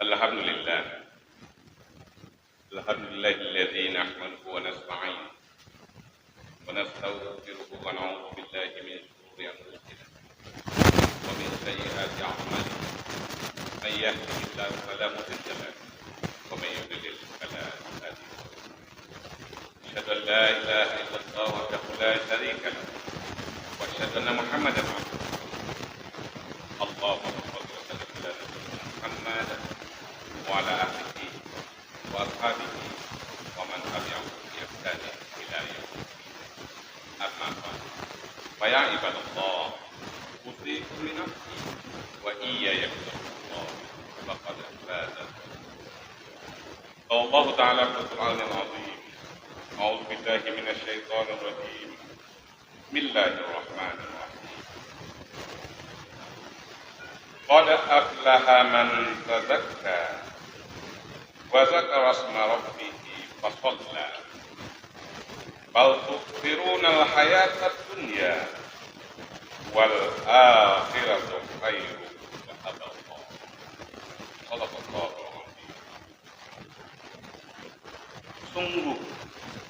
Alhamdulillah. Alhamdulillahilladzi nahmaduhu wa nasta'in wa nastaghfiruhu wa na'udzu billahi min shururi anfusina wa min sayyiati a'malina. Man yahdihillahu fala mudilla lahu wa man yudlil fala hadiya lahu. Asyhadu an la ilaha illallah wahdahu la syarika lahu wa asyhadu anna Muhammadan abduhu. Allahumma shalli wa sallim ala nabiyyina Muhammad wa ala alihi wa ashabihi wa man tabi'ahum bi ihsan ila yaumil din. Amma ba'd. Fa ya ibadallah, usikum li nafsi wa iyaya bittaqwallah faqad faza. Allah Ta'ala fil Qur'anil 'azim. A'udzu billahi minasy syaithanir rajim. Bismillahirrahmanirrahim. Qad aflaha man tazakka wa zakara isma rabbih fasalla. Bal tu'thiruna al-hayata ad-dunya wal akhiratu khairu wa abqa. Shadaqallahu al-'azim. Sungguh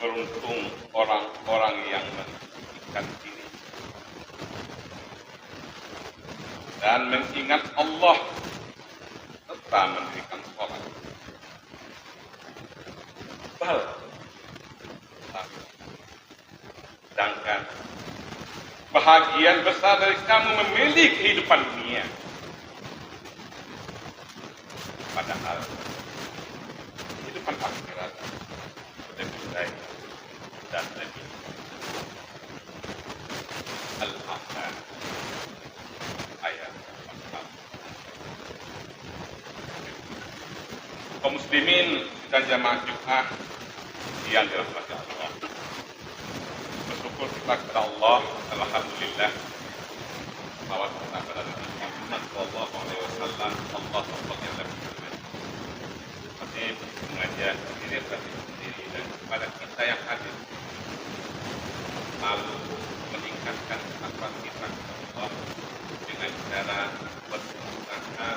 beruntung orang-orang yang mensucikan diri dan mengingat Allah serta mendirikan sholat. Sedangkan bahagian besar dari kamu memilih kehidupan dunia, padahal kehidupan akhirat lebih baik dan lebih al-ahsan. Ayat 4. Kaum muslimin dan jamaah Jumat yang dirahmati Allah, bersyukur kita kepada Allah. Alhamdulillah, salawat kita kepada Nabi Muhammad sallallahu alaihi wasallam. Allah SWT masih mengajak diri sendiri dan kepada kita yang hadir, lalu meningkatkan ketakwaan kita kepada Allah dengan cara berusaha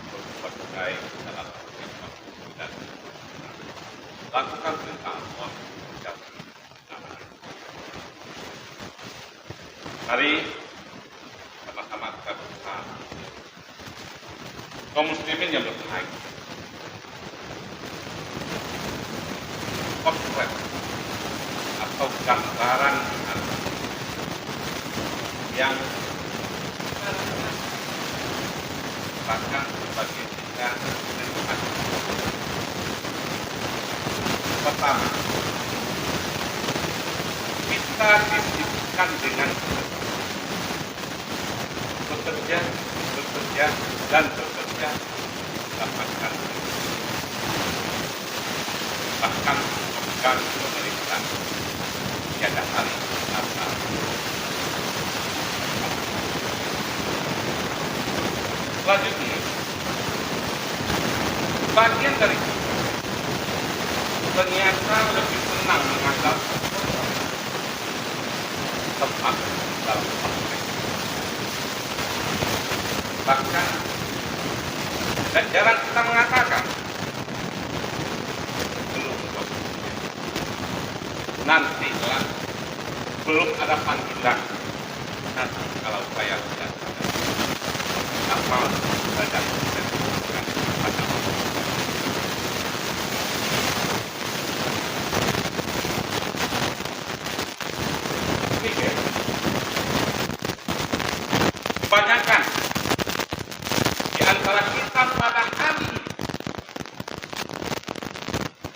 berbuat baik dalam kehidupan dan lakukan perintah Allah. Mari sama-sama kita berusaha. Kaum muslimin yang berbahagia, potret atau gambaran yang bahkan sebagai kita menentukan. Pertama, kita disibukkan dengan bekerja dan bekerja, dapatkan bahkan bukan pemerintahan tiada hari apa. Selanjutnya, bagian dari kita ternyata lebih senang menganggap tempat dalam praktek. Bahkan dan jarang kita mengatakan belum nantilah, belum ada panggilan. Nanti kalau saya tidak amal badan dan bukan pada Allah. Kebanyakan di antara kita pada hari ini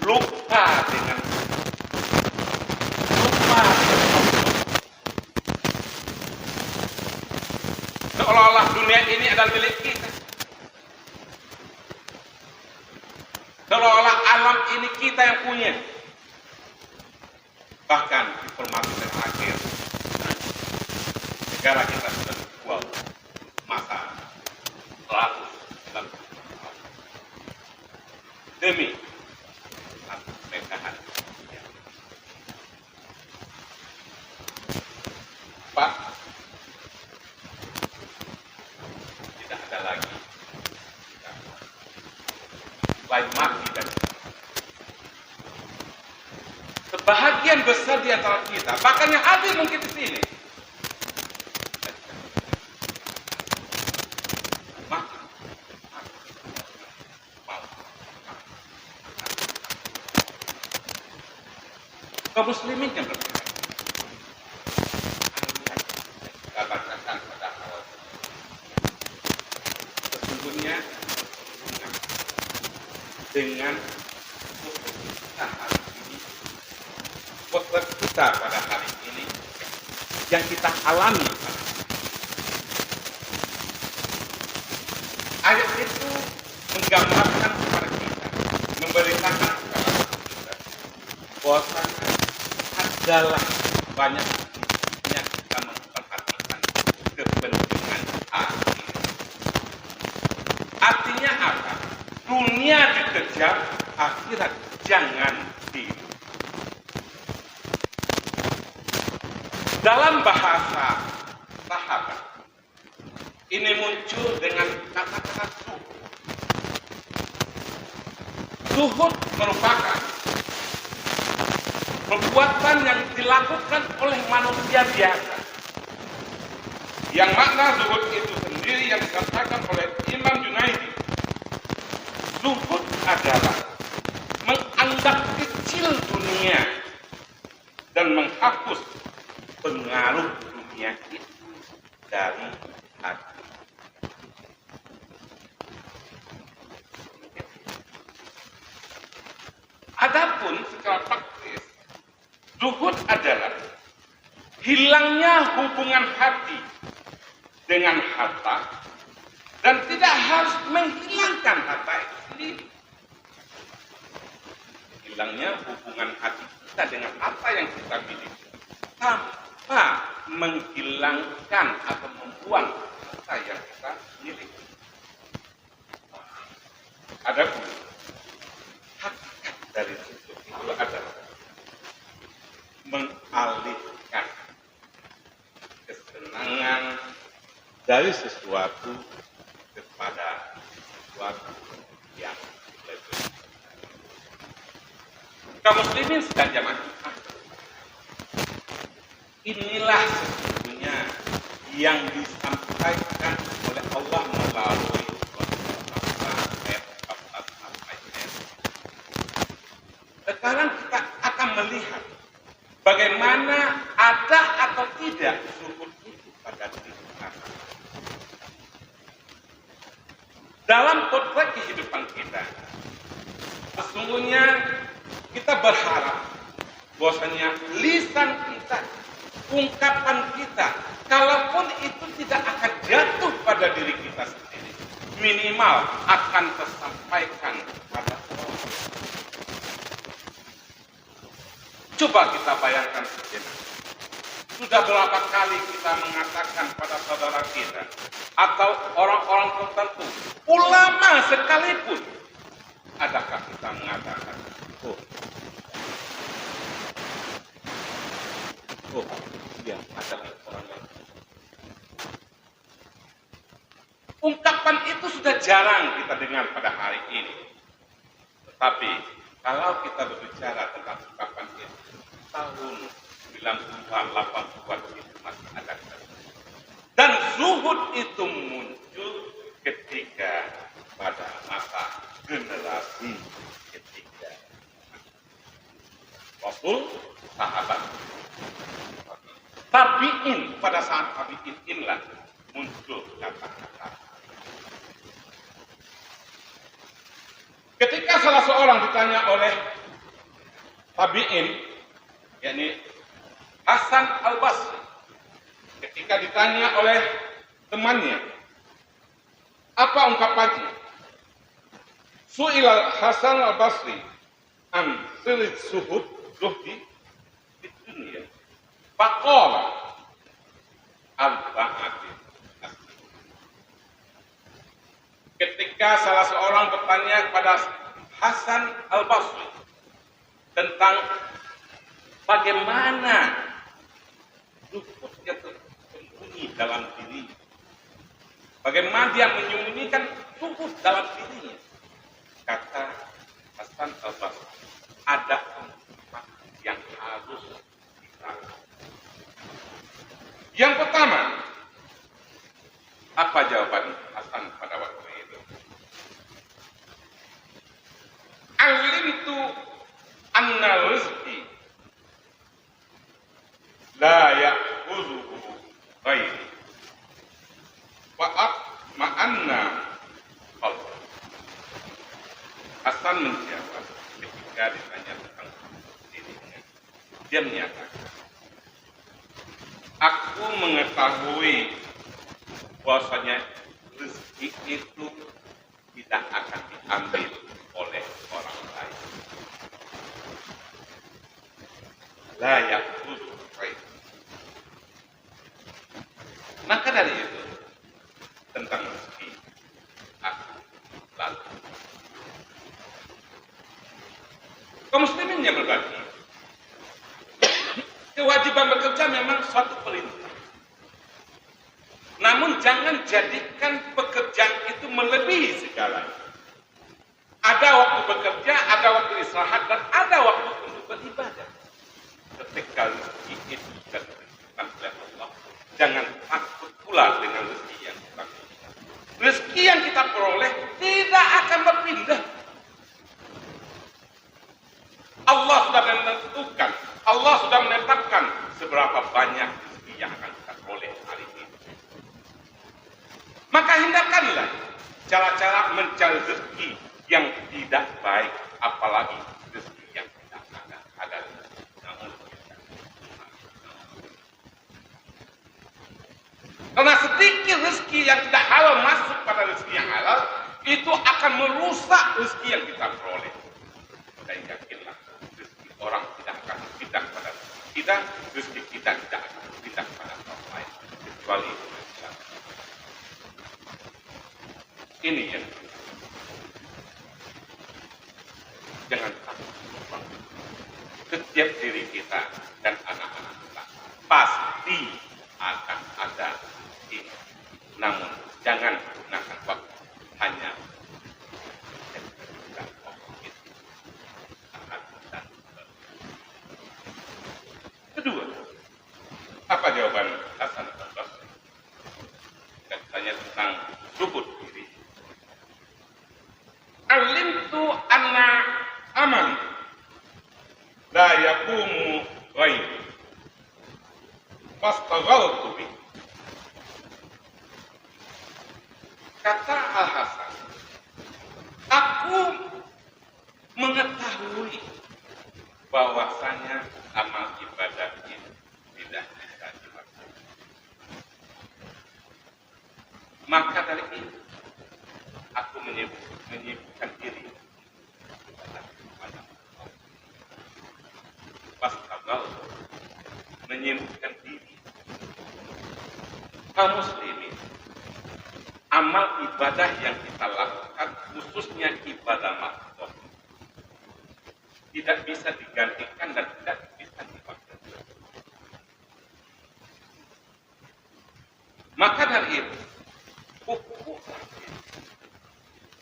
lupa dengan seolah-olah dunia ini adalah milik kita, seolah-olah alam ini kita yang punya. Bahkan informasi terakhir, negara kita sudah dijual masa 190 demi satu pernikahan. Pak, tidak ada lagi sampai mati dan sebahagian besar di antara kita, bahkan yang hadir mungkin di sini, mati. Kaum muslimin yang berbeda. Kita bacakan pada awal. Sesungguhnya dengan kita hari ini, potret kita pada hari ini, yang kita alami, ayat itu menggambarkan kepada kita, memberitakan kepada kita, bahwasanya adalah banyak yang kita memperhatikan kepentingan akhir. Artinya apa? Dunia dikejar, akhirat jangan tiru. Dalam bahasa sahabat, ini muncul dengan kata-kata zuhud. Zuhud merupakan perbuatan yang dilakukan oleh manusia biasa. Yang makna zuhud itu sendiri yang dikatakan oleh Imam Junaidi. Zuhud adalah menganggap kecil dunia dan menghapus pengaruh dunia itu dari hati. Adapun secara praktis, zuhud adalah hilangnya hubungan hati dengan harta dan tidak harus menghilangkan harta itu sendiri. Hilangnya hubungan hati kita dengan apa yang kita miliki tanpa menghilangkan atau membuang harta yang kita miliki. Adapun hakikat dari zuhud itu adalah mengalihkan kesenangan dari sesuatu kepada sesuatu yang lebih. Kaum muslimin sedang jamaah. Inilah sesungguhnya yang disampaikan oleh Allah melalui ayat 14 sampai ayat. Sekarang kita akan melihat bagaimana ada atau tidak zuhud itu pada diri kita. Dalam potret kehidupan kita, sesungguhnya kita berharap bahwasanya lisan kita, ungkapan kita, kalaupun itu tidak akan jatuh pada diri kita sendiri, minimal akan tersampaikan kepada orang. Coba kita bayangkan sejenak. Sudah berapa kali kita mengatakan pada saudara kita atau orang-orang tertentu, ulama sekalipun, adakah kita mengatakan, dia adalah orang lain. Ungkapan itu sudah jarang kita dengar pada hari ini. Tetapi kalau kita berbicara tentang ungkapan itu, tahun 90-an, 80-an itu masih ada. Dan zuhud itu muncul ketika pada masa generasi ketiga. Rasul, sahabat, tabi'in, pada saat tabi'in inilah muncul kata-kata. Ketika salah seorang ditanya oleh tabi'in, yakni Hasan Al-Basri, ketika ditanya oleh temannya, apa ungkapannya? Su'ilal Hasan Al-Basri an silit zuhdi di dunia. Faqala al-ba'ati. Ketika salah seorang bertanya kepada Hasan Al-Basri tentang bagaimana zuhud yang tersembunyi dalam dirinya, bagaimana dia menyembunyikan zuhud dalam dirinya, kata Hasan al-Basri, ada empat yang harus kita. Yang pertama, apa jawaban Hasan pada waktu itu? Alimtu anna rizqi la ya'khuzuhu ghairi wa ma'anna qalbi. Hasan menjawab ketika ditanya tentang dirinya. Dia menyatakan, aku mengetahui bahwasanya rezeki itu tidak akan diambil oleh orang lain. La ya'khudhu ghairi. Maka dari itu, tentang rezeki aku lalu. Kaum muslimin yang berbagi, kewajiban bekerja memang suatu perintah. Namun jangan jadikan pekerjaan itu melebihi segalanya. Ada waktu bekerja, ada waktu istirahat, dan ada waktu untuk beribadah. Ketika rezeki itu sudah ditentukan oleh Allah, jangan takut pula dengan rezeki yang kita miliki. Rezeki yang kita peroleh tidak akan berpindah. Allah sudah menentukan, Allah sudah menetapkan seberapa banyak rezeki yang akan kita peroleh hari ini. Maka hindarkanlah cara-cara mencari rezeki yang tidak baik, apalagi rezeki yang tidak ada. Namun, karena sedikit rezeki yang tidak halal masuk pada rezeki yang halal, itu akan merusak rezeki yang kita peroleh. Dan yakinlah, rezeki orang tidak akan berpindah pada kita, rezeki kita tidak akan berpindah pada orang lain, kecuali Indonesia. Ini yang jangan takut. Setiap diri kita dan anak-anak kita pasti akan ada ini. Namun jangan gunakan waktu hanya kedua. Apa jawaban Hasan al-Basri? Katanya tentang luput diri. Alimtu anna amali la yaqumu ghairi fastaghaltu bi. Kata Al-Hasan, aku mengetahui bahwasanya amal ibadah ini tidak bisa dilakukan. Maka dari itu aku menyibukkan diri kepada Allah. Pastagal menyibukkan diri. Kaum muslimin, amal ibadah yang kita lakukan, khususnya ibadah makhluk, tidak bisa digantikan dan tidak bisa dipakai. Maka dari itu,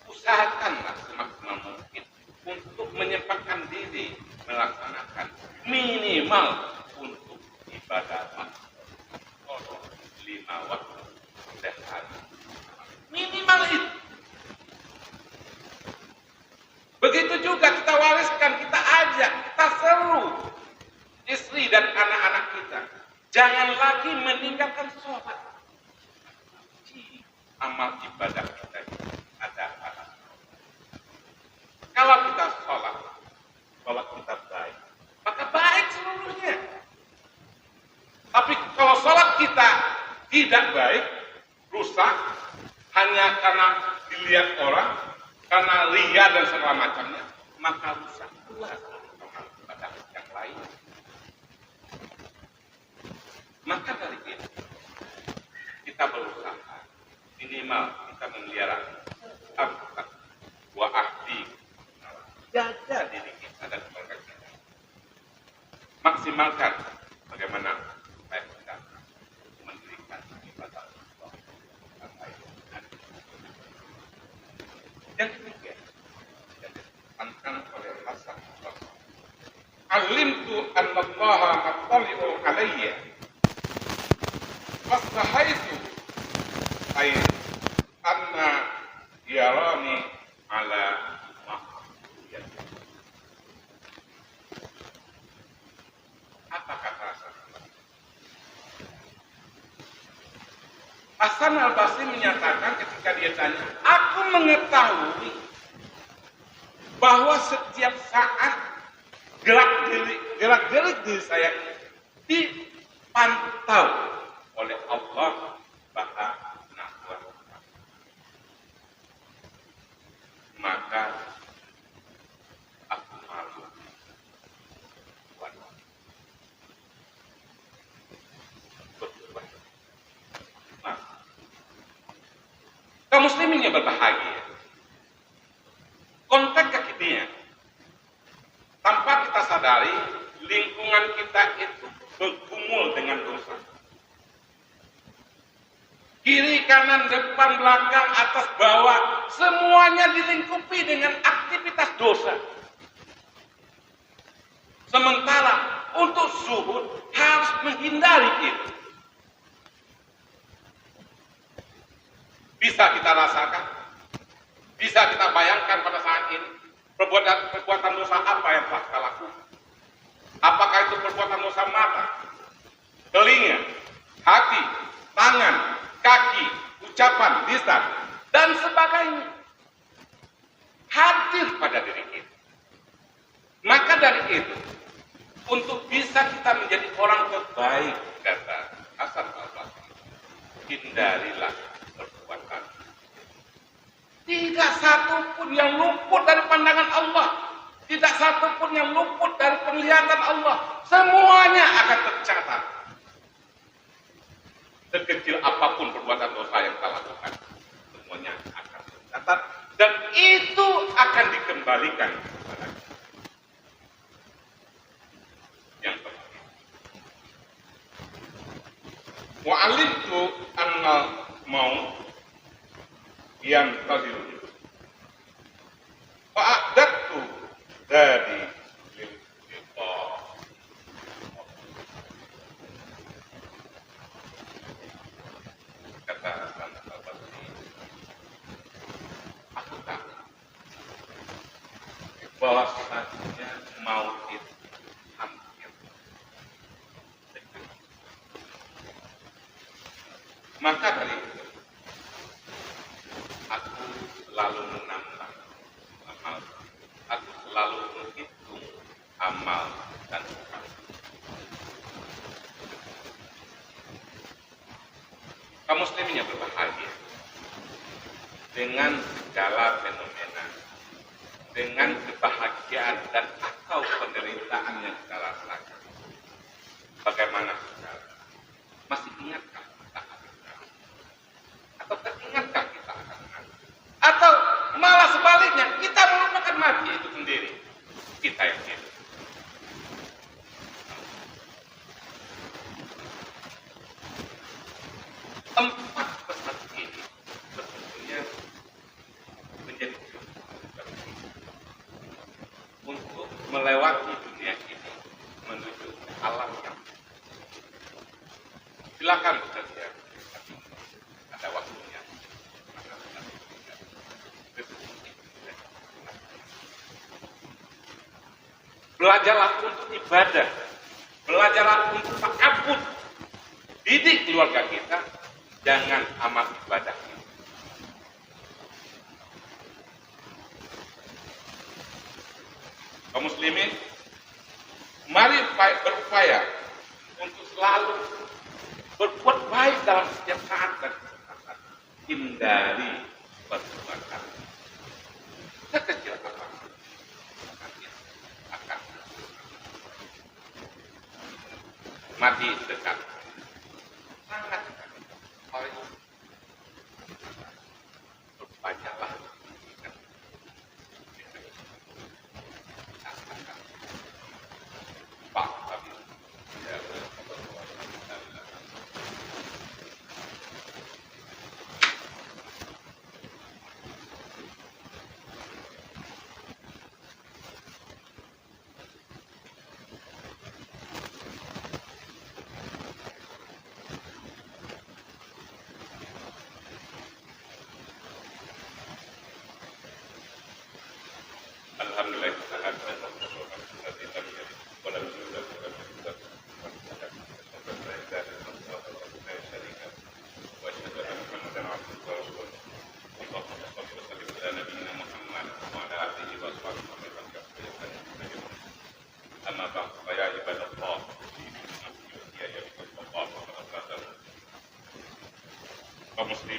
usahakanlah semaksimal mungkin untuk menyempatkan diri melaksanakan minimal untuk ibadah makhluk 5 waktu sehari. Minimal itu. Begitu juga kita wariskan, kita ajak, kita seru istri dan anak-anak kita. Jangan lagi meninggalkan sholat. Amal ibadah kita ada pada. Kalau kita sholat kita baik, maka baik seluruhnya. Tapi kalau sholat kita tidak baik, rusak, hanya karena dilihat orang, karena ria dan segala macamnya, maka rusak pula amal ibadah yang lain. Maka dari itu kita berusaha minimal kita memelihara amtak wa ahdi, jaga diri kita dan keluarga kita, maksimalkan bagaimana supaya kita mendirikan ibadah Allah yang baik. Yang ketiga yang ditantang oleh allaha mattali'u alayya fastahaitu ay anna yarani ala ma'siyah. Apa kata Hasan al-Basri menyatakan ketika dia tanya, aku mengetahui bahwa setiap saat gerak-gerik diri saya dipantau oleh Allah Subhanahu wa Ta'ala. Maka aku malu. Kaum muslimin yang berbahagia, konteks kekinian, tanpa kita sadari lingkungan kita itu bergumul dengan dosa. Kiri, kanan, depan, belakang, atas, bawah, semuanya dilingkupi dengan aktivitas dosa. Sementara untuk zuhud harus menghindari itu. Bisa kita rasakan, bisa kita bayangkan pada saat ini perbuatan dosa apa yang telah kita lakukan. Apakah itu perbuatan dosa mata, telinga, hati, tangan, kaki, ucapan, lisan, dan sebagainya. Hadir pada diri kita. Maka dari itu, untuk bisa kita menjadi orang terbaik, kata Hasan al-Basri, hindarilah perbuatan. Tidak satu pun yang luput dari pandangan Allah, tidak satu pun yang luput dari penglihatan Allah. Semuanya akan tercatat. Sekecil apapun perbuatan dosa yang kita lakukan, semuanya akan tercatat dan itu akan dikembalikan kepada kita. Yang pertama, wa'alimtu annal maut yang tadiru fa'adatu dari lil-liqa. Kata Hasan al-Basri, aku tahu bahwasanya maut itu hampir dekat. Maka dari itu aku selalu menambah amal, aku selalu menghitung amal dan amal. Kaum muslimin yang berbahagia, dengan segala fenomena, dengan kebahagiaan dan atau penderitaan yang kita rasakan, bagaimana sekarang? Masih ingatkah kita akan mati? Atau teringatkah kita akan mati? Atau malah sebaliknya, kita melupakan mati itu sendiri? Kita yang hidup. Empat pesan ini sebetulnya menjadi untuk melewati dunia ini menuju alam yang silakan saja ada waktunya. Belajarlah untuk ibadah, belajarlah untuk ta'abbud. Didik keluarga kita, jangan amal ibadah. Kaum muslimin, mari berupaya untuk selalu berbuat baik dalam setiap saat dan kesempatan. Hindari perbuatan sekecil apapun akan mati dekat, sangat dekat. Oleh berbanyaklah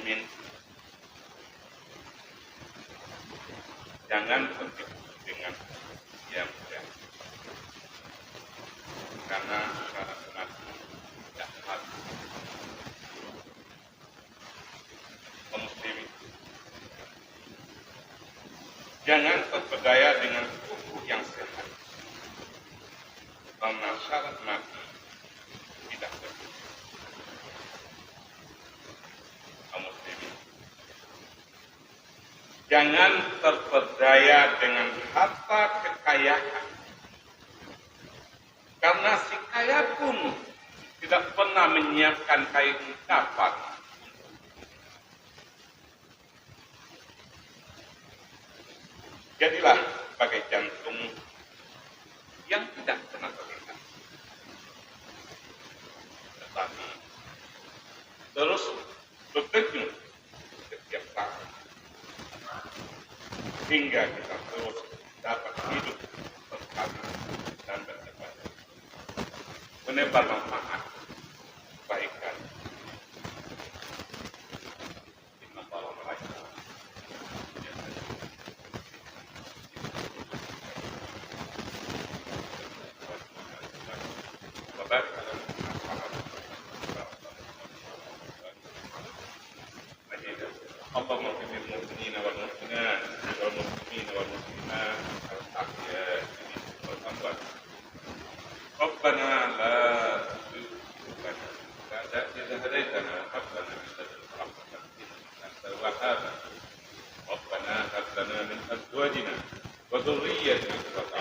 muslimin, jangan tertipu dengan yang mudah, karena syarat kematian tidak mati. Kaum muslimin, jangan terpedaya dengan tubuh yang sehat, karena syarat mati tidak tertipu. Kaum muslimin, jangan terpedaya dengan harta kekayaan, karena si kaya pun tidak pernah menyiapkan kain kafan. Jadilah sebagai jantung yang tidak pernah terlihat, tetapi terus berdenyut setiap saat, hingga kita terus dapat hidup berkali dan beribadah, menebar manfaat, kebaikan. Inna Allah malaikatahu اللهم اغفر للمؤمنين والمؤمنات والمسلمين والمسلمات الأحياء منهم والأموات. ربنا لا تزغ قلوبنا بعد إذ هديتنا وهب لنا من لدنك رحمة إنك أنت الوهاب. ربنا هب لنا من أزواجنا وذريتنا قرة